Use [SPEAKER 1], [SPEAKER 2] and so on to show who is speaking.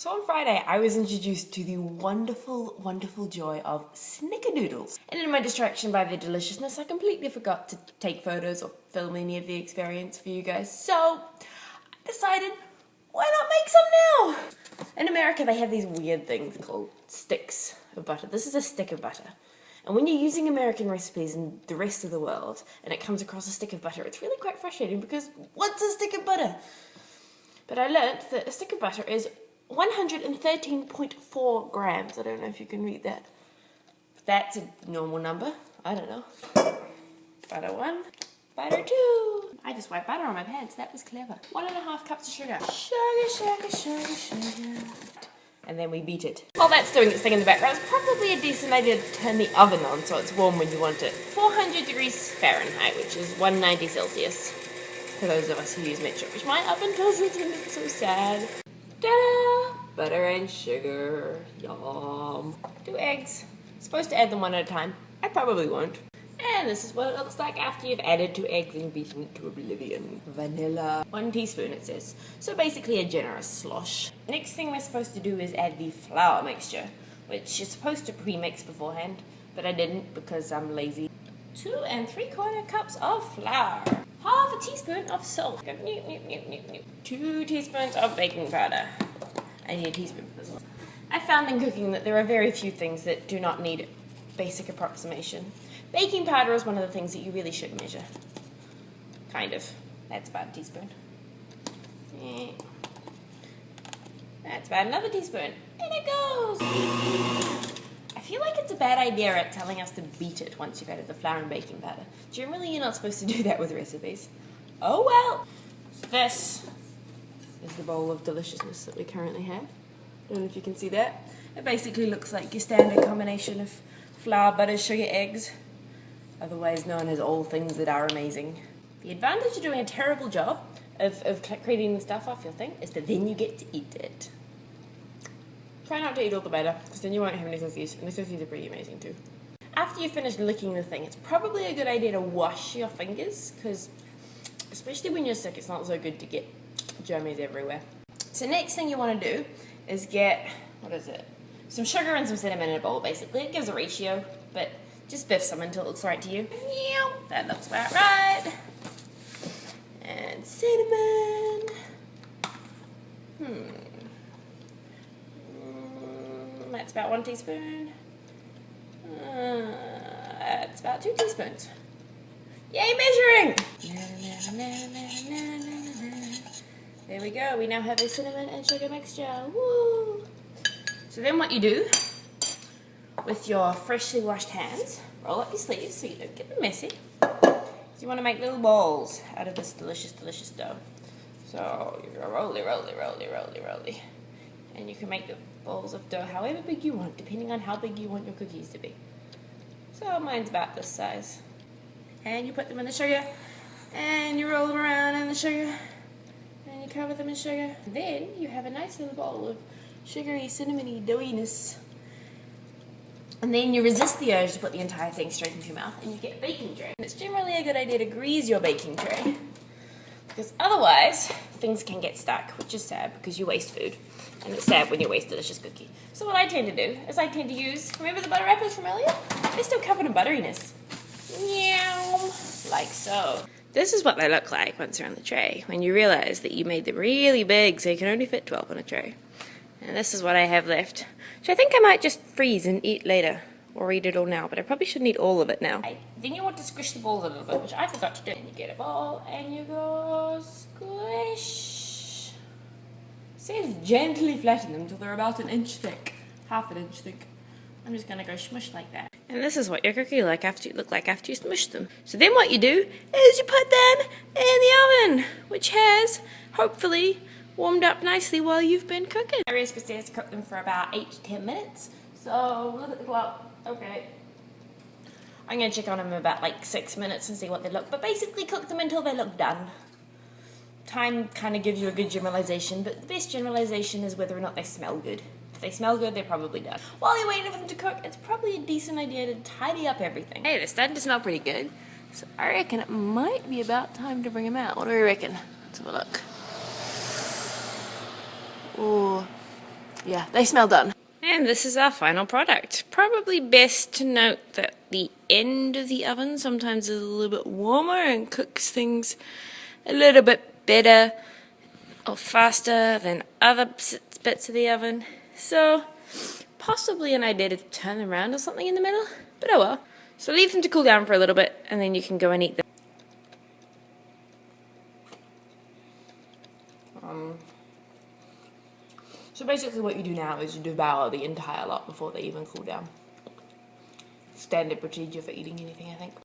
[SPEAKER 1] So on Friday, I was introduced to the wonderful, wonderful joy of Snickerdoodles. And in my distraction by their deliciousness, I completely forgot to take photos or film any of the experience for you guys. So I decided, why not make some now? In America, they have these weird things called sticks of butter. This is a stick of butter. And when you're using American recipes in the rest of the world, and it comes across a stick of butter, it's really quite frustrating because what's a stick of butter? But I learnt that a stick of butter is 113.4 grams. I don't know if you can read that. That's a normal number. I don't know. Butter 1, butter 2. I just wiped butter on my pants. That was clever. 1.5 cups of sugar. Sugar. And then we beat it. While that's doing its thing in the background, it's probably a decent idea to turn the oven on so it's warm when you want it. 400 degrees Fahrenheit, which is 190 Celsius. For those of us who use metric, which my oven doesn't, and it's so sad. Ta-da! Butter and sugar. Yum. 2 eggs. Supposed to add them one at a time. I probably won't. And this is what it looks like after you've added 2 eggs and beaten it to oblivion. Vanilla. 1 teaspoon it says. So basically a generous slosh. Next thing we're supposed to do is add the flour mixture, which you're supposed to pre-mix beforehand, but I didn't because I'm lazy. 2 3/4 cups of flour. 1/2 teaspoon of salt. 2 teaspoons of baking powder. I need a teaspoon for this one. I found in cooking that there are very few things that do not need basic approximation. Baking powder is one of the things that you really should measure. Kind of. That's about a teaspoon. That's about another teaspoon. And it goes! I feel like it's a bad idea at telling us to beat it once you've added the flour and baking powder. Generally, you're not supposed to do that with recipes. Oh well! So this is the bowl of deliciousness that we currently have. Don't know if you can see that. It basically looks like your standard combination of flour, butter, sugar, eggs. Otherwise known as all things that are amazing. The advantage of doing a terrible job of creating the stuff off your thing is that then you get to eat it. Try not to eat all the batter, because then you won't have any cookies, and the cookies are pretty amazing too. After you've finished licking the thing, it's probably a good idea to wash your fingers, because especially when you're sick, it's not so good to get germs everywhere. So next thing you want to do is get, some sugar and some cinnamon in a bowl, basically. It gives a ratio, but just biff some until it looks right to you. That looks about right. And cinnamon. That's about 1 teaspoon. That's about 2 teaspoons. Yay, measuring! There we go. We now have a cinnamon and sugar mixture. Woo! So then what you do with your freshly washed hands, roll up your sleeves so you don't get them messy. So you want to make little balls out of this delicious, delicious dough. So you go roly. And you can make the balls of dough however big you want, depending on how big you want your cookies to be. So mine's about this size. And you put them in the sugar, and you roll them around in the sugar, and you cover them in sugar. And then you have a nice little bowl of sugary, cinnamony doughiness. And then you resist the urge to put the entire thing straight into your mouth, and you get a baking tray. And it's generally a good idea to grease your baking tray, because otherwise things can get stuck, which is sad because you waste food. And it's sad when you waste delicious cookie. So what I tend to do is I tend to use, remember the butter wrappers from earlier? They're still covered in butteriness. Meow, like so. This is what they look like once they're on the tray, when you realize that you made them really big so you can only fit 12 on a tray. And this is what I have left. So I think I might just freeze and eat later, or eat it all now, but I probably shouldn't eat all of it now. Then you want to squish the balls a little bit, which I forgot to do. And you get a ball and you go squish. It says gently flatten them until they're about 1 inch thick, 1/2 inch thick. I'm just gonna go smush like that. And this is what your cookie look like after you smush them. So then what you do is you put them in the oven, which has hopefully warmed up nicely while you've been cooking. My recipe says to cook them for about 8 to 10 minutes. So look at the clock. Okay. I'm gonna check on them in about like 6 minutes and see what they look. But basically cook them until they look done. Time kind of gives you a good generalization, but the best generalization is whether or not they smell good. If they smell good, they're probably done. While you're waiting for them to cook, it's probably a decent idea to tidy up everything. Hey, they're starting to smell pretty good. So I reckon it might be about time to bring them out. What do we reckon? Let's have a look. Ooh, yeah, they smell done. And this is our final product. Probably best to note that the end of the oven sometimes is a little bit warmer and cooks things a little bit better or faster than other bits of the oven. So possibly an idea to turn them around or something in the middle, but oh well. So leave them to cool down for a little bit and then you can go and eat them. So basically what you do now is you devour the entire lot before they even cool down. Standard procedure for eating anything, I think.